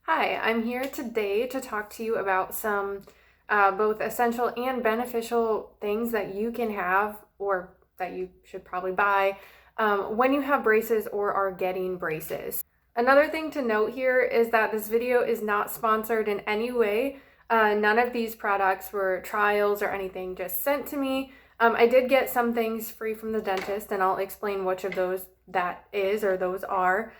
Hi, I'm here today to talk to you about some both essential and beneficial things that you can have or that you should probably buy when you have braces or are getting braces. Another thing to note here is that this video is not sponsored in any way. None of these products were trials or anything just sent to me. I did get some things free from the dentist, and I'll explain which of those that is or those are.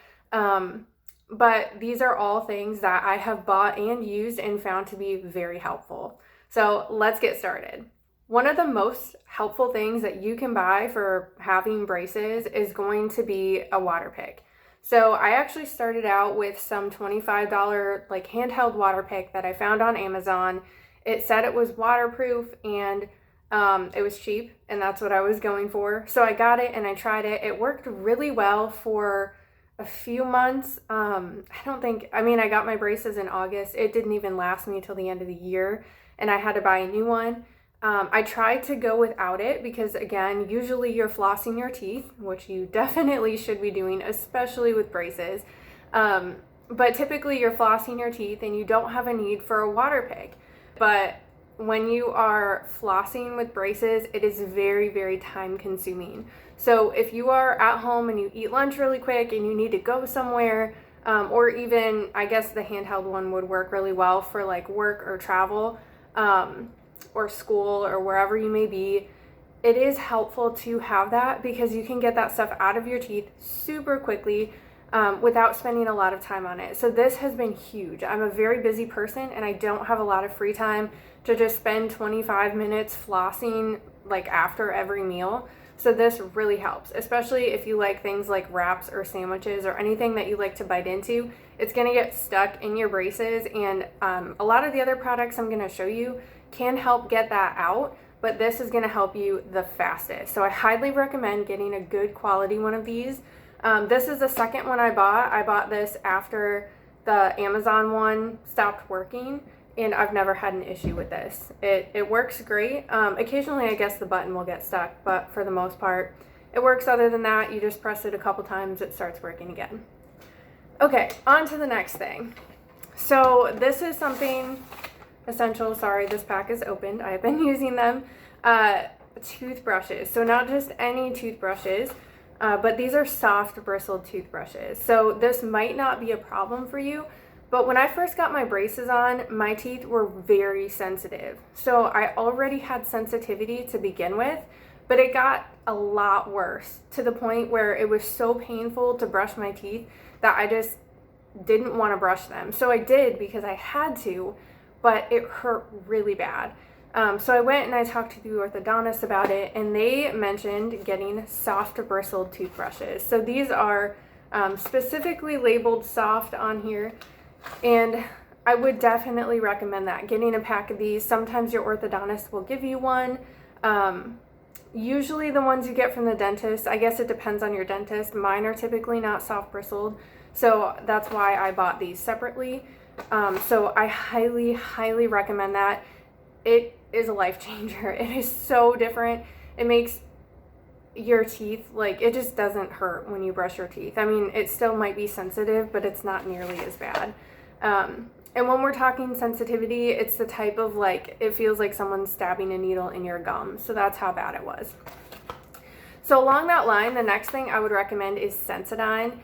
But these are all things that I have bought and used and found to be very helpful. So let's get started. One of the most helpful things that you can buy for having braces is going to be a water pick. So I actually started out with some $25 like handheld water pick that I found on Amazon. It said it was waterproof and it was cheap, and that's what I was going for. So I got it and I tried it. It worked really well for a few months. I got my braces in August. It didn't even last me till the end of the year, and I had to buy a new one. I tried to go without it because, again, usually you're flossing your teeth, which you definitely should be doing, especially with braces. But typically you're flossing your teeth and you don't have a need for a water pick. But when you are flossing with braces, it is very, very time consuming. So if you are at home and you eat lunch really quick and you need to go somewhere, or even, I guess the handheld one would work really well for like work or travel, or school or wherever you may be, it is helpful to have that because you can get that stuff out of your teeth super quickly without spending a lot of time on it. So this has been huge. I'm a very busy person and I don't have a lot of free time to just spend 25 minutes flossing like after every meal. So this really helps, especially if you like things like wraps or sandwiches or anything that you like to bite into. It's going to get stuck in your braces, and a lot of the other products I'm going to show you can help get that out, but this is going to help you the fastest. So I highly recommend getting a good quality one of these. This is the second one I bought. I bought this after the Amazon one stopped working, and I've never had an issue with this. It works great. Occasionally, I guess the button will get stuck, but for the most part, it works. Other than that, you just press it a couple times, it starts working again. Okay, on to the next thing. So this is something essential. Sorry, this pack is opened. I have been using them. Toothbrushes. So not just any toothbrushes, but these are soft bristled toothbrushes. So this might not be a problem for you, but when I first got my braces on, my teeth were very sensitive. So I already had sensitivity to begin with, but it got a lot worse to the point where it was so painful to brush my teeth that I just didn't want to brush them. So I did because I had to, but it hurt really bad. So I went and I talked to the orthodontist about it, and they mentioned getting soft bristled toothbrushes. So these are specifically labeled soft on here, and I would definitely recommend that, getting a pack of these. Sometimes your orthodontist will give you one. Usually the ones you get from the dentist, I guess it depends on your dentist. Mine are typically not soft bristled, so that's why I bought these separately. So I highly, highly recommend that. It is a life changer. It is so different. It makes your teeth, like, it just doesn't hurt when you brush your teeth. I mean, it still might be sensitive, but it's not nearly as bad. And when we're talking sensitivity, it's the type of, like, it feels like someone's stabbing a needle in your gum. So that's how bad it was. So along that line, the next thing I would recommend is Sensodyne.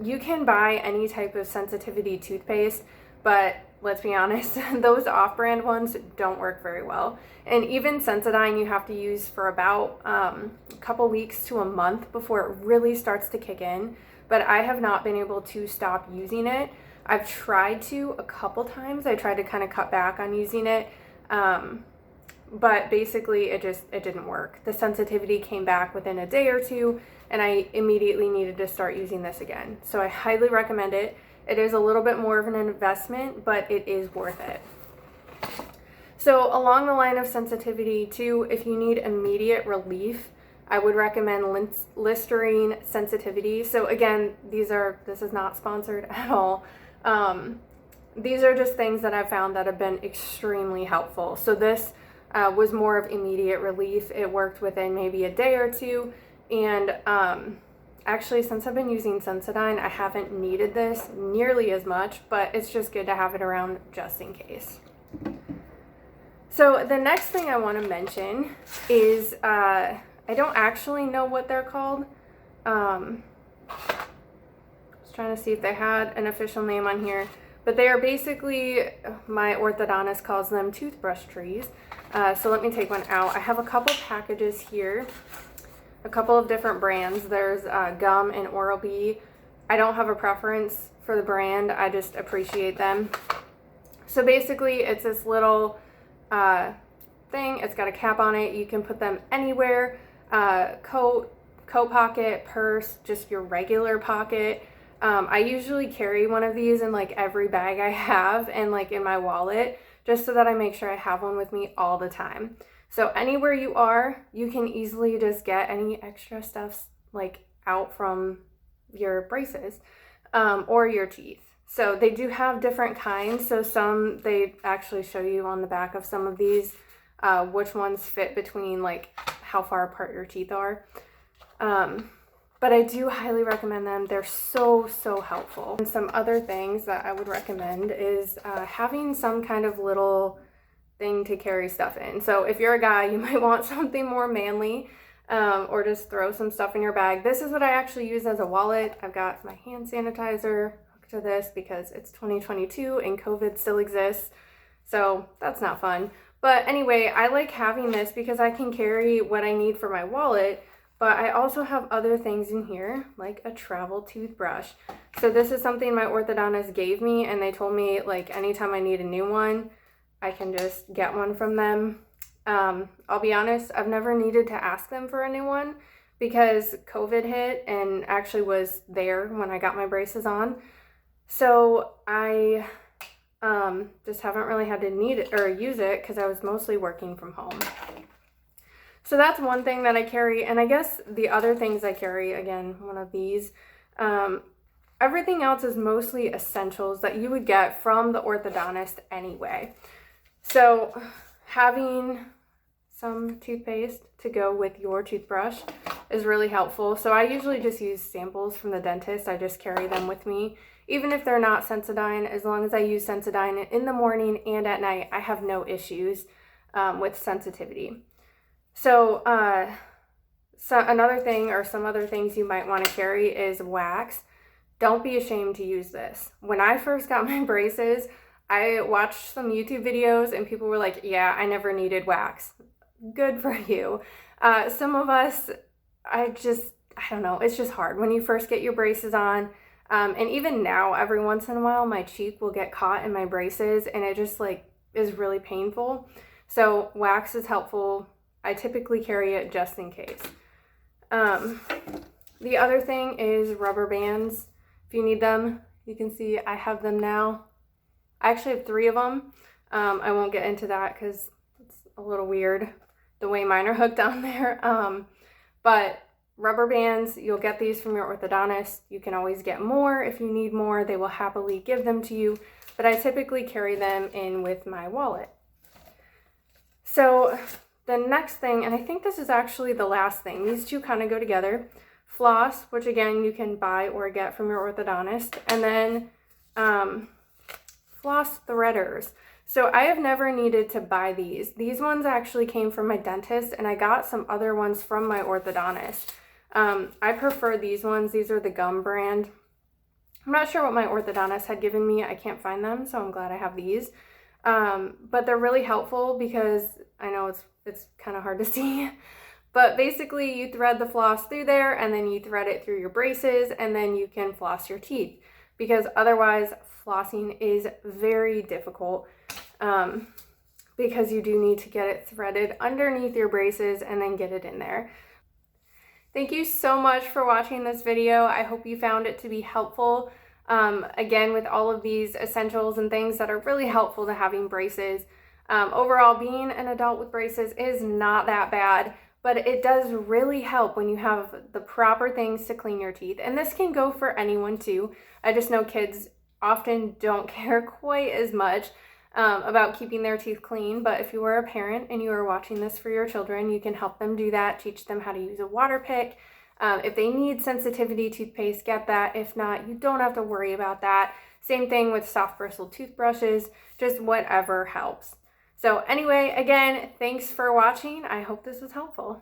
You can buy any type of sensitivity toothpaste, but let's be honest, those off-brand ones don't work very well. And even Sensodyne you have to use for about a couple weeks to a month before it really starts to kick in. But I have not been able to stop using it. I've tried to a couple times. I tried to kind of cut back on using it, but basically it didn't work. The sensitivity came back within a day or two, and I immediately needed to start using this again. So I highly recommend it. It is a little bit more of an investment, but it is worth it. So along the line of sensitivity too, if you need immediate relief, I would recommend Listerine Sensitivity. So again, this is not sponsored at all. These are just things that I've found that have been extremely helpful. So this was more of immediate relief. It worked within maybe a day or two, and Actually, since I've been using Sensodyne, I haven't needed this nearly as much, but it's just good to have it around just in case. So the next thing I want to mention is, I don't actually know what they're called. I was trying to see if they had an official name on here, but they are basically, my orthodontist calls them toothbrush trees. So let me take one out. I have a couple packages here, a couple of different brands. There's Gum and Oral-B. I don't have a preference for the brand. I just appreciate them. So basically, it's this little thing. It's got a cap on it. You can put them anywhere. Coat pocket, purse, just your regular pocket. I usually carry one of these in like every bag I have and like in my wallet, just so that I make sure I have one with me all the time. So anywhere you are, you can easily just get any extra stuff like out from your braces or your teeth. So they do have different kinds. So some, they actually show you on the back of some of these which ones fit between like how far apart your teeth are. But I do highly recommend them. They're so helpful. And some other things that I would recommend is having some kind of little thing to carry stuff in. So if you're a guy, you might want something more manly, or just throw some stuff in your bag. This is what I actually use as a wallet. I've got my hand sanitizer hooked to this because it's 2022 and COVID still exists. So that's not fun. But anyway, I like having this because I can carry what I need for my wallet, but I also have other things in here, like a travel toothbrush. So this is something my orthodontist gave me, and they told me like anytime I need a new one, I can just get one from them. I'll be honest, I've never needed to ask them for a new one because COVID hit and actually was there when I got my braces on. So I just haven't really had to need it or use it because I was mostly working from home. So that's one thing that I carry. And I guess the other things I carry, again, one of these, everything else is mostly essentials that you would get from the orthodontist anyway. So having some toothpaste to go with your toothbrush is really helpful. So I usually just use samples from the dentist. I just carry them with me. Even if they're not Sensodyne, as long as I use Sensodyne in the morning and at night, I have no issues with sensitivity. So, another thing or some other things you might want to carry is wax. Don't be ashamed to use this. When I first got my braces, I watched some YouTube videos and people were like, yeah, I never needed wax. Good for you. Some of us, I don't know, it's just hard when you first get your braces on. And even now, every once in a while, my cheek will get caught in my braces and it just like is really painful. So wax is helpful. I typically carry it just in case. The other thing is rubber bands. If you need them, you can see I have them now. I actually have 3 of them. I won't get into that because it's a little weird the way mine are hooked on there. But rubber bands, you'll get these from your orthodontist. You can always get more if you need more. They will happily give them to you. But I typically carry them in with my wallet. So the next thing, and I think this is actually the last thing, these two kind of go together. Floss, which again, you can buy or get from your orthodontist. And then floss threaders. So I have never needed to buy these. These ones actually came from my dentist, and I got some other ones from my orthodontist. I prefer these ones. These are the Gum brand. I'm not sure what my orthodontist had given me. I can't find them, so I'm glad I have these. But they're really helpful because I know it's kind of hard to see. But basically, you thread the floss through there, and then you thread it through your braces, and then you can floss your teeth. Because otherwise, flossing is very difficult because you do need to get it threaded underneath your braces and then get it in there. Thank you so much for watching this video. I hope you found it to be helpful. Again, with all of these essentials and things that are really helpful to having braces. Overall, being an adult with braces is not that bad, but it does really help when you have the proper things to clean your teeth. And this can go for anyone too. I just know kids often don't care quite as much about keeping their teeth clean, but if you are a parent and you are watching this for your children, you can help them do that, teach them how to use a water pick, If they need sensitivity toothpaste, get that. If not, you don't have to worry about that. Same thing with soft bristle toothbrushes, just whatever helps. So anyway, again, thanks for watching. I hope this was helpful.